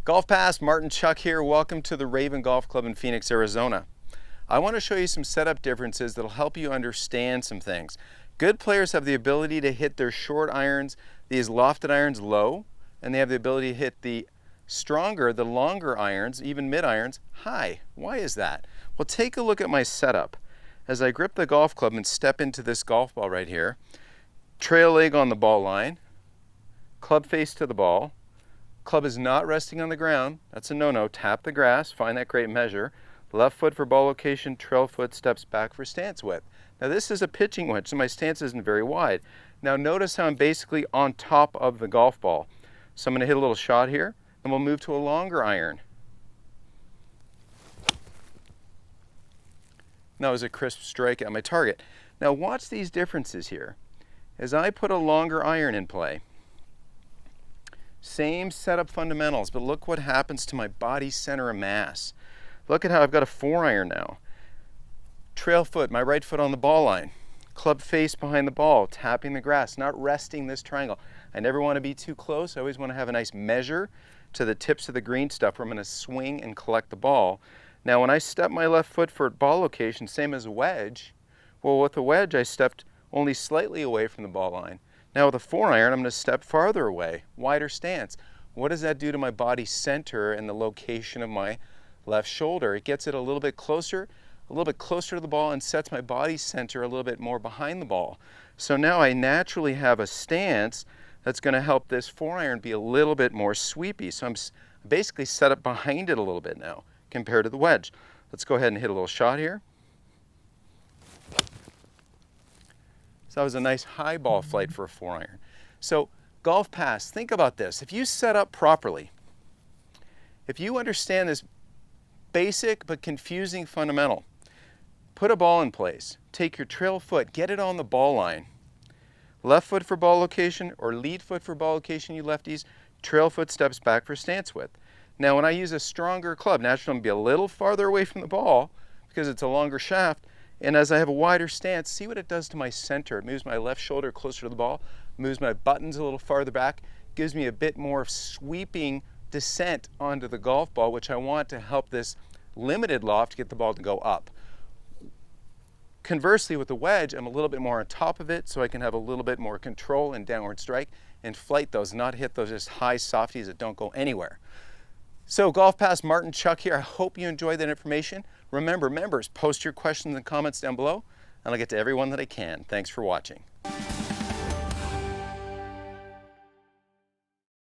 GolfPass Martin Chuck here. Welcome to the Raven Golf Club in Phoenix, Arizona. I want to show you some setup differences that'll help you understand some things. Good players have the ability to hit their short irons, these lofted irons, low, and they have the ability to hit the stronger, the longer irons, even mid irons, high. Why is that? Well, take a look at my setup. As I grip the golf club and step into this golf ball right here, trail leg on the ball line, club face to the ball, club is not resting on the ground. That's a no-no. Tap the grass, find that great measure. Left foot for ball location, trail foot steps back for stance width. Now this is a pitching wedge, so my stance isn't very wide. Now notice how I'm basically on top of the golf ball. So I'm going to hit a little shot here, and we'll move to a longer iron. That was a crisp strike at my target. Now watch these differences here. As I put a longer iron in play, same setup fundamentals, but look what happens to my body center of mass. Look at how I've got a 4-iron now. Trail foot, my right foot on the ball line. Club face behind the ball, tapping the grass, not resting this triangle. I never want to be too close. I always want to have a nice measure to the tips of the green stuff where I'm going to swing and collect the ball. Now when I step my left foot for ball location, same as a wedge, well with a wedge I stepped only slightly away from the ball line. Now with a 4-iron, I'm going to step farther away, wider stance. What does that do to my body center and the location of my left shoulder? It gets it a little bit closer to the ball and sets my body center a little bit more behind the ball. So now I naturally have a stance that's going to help this 4-iron be a little bit more sweepy. So I'm basically set up behind it a little bit now compared to the wedge. Let's go ahead and hit a little shot here. So that was a nice high ball flight for a 4-iron. So GolfPass, think about this. If you set up properly, if you understand this basic but confusing fundamental, put a ball in place, take your trail foot, get it on the ball line. Left foot for ball location or lead foot for ball location, you lefties, trail foot steps back for stance width. Now when I use a stronger club, naturally I'm going to be a little farther away from the ball because it's a longer shaft. And as I have a wider stance, see what it does to my center. It moves my left shoulder closer to the ball, moves my buttons a little farther back, gives me a bit more sweeping descent onto the golf ball, which I want to help this limited loft to get the ball to go up. Conversely, with the wedge, I'm a little bit more on top of it, so I can have a little bit more control and downward strike and flight those, not hit those just high softies that don't go anywhere. So GolfPass Martin Chuck here. I hope you enjoyed that information. Remember, members, post your questions and comments down below, and I'll get to everyone that I can. Thanks for watching.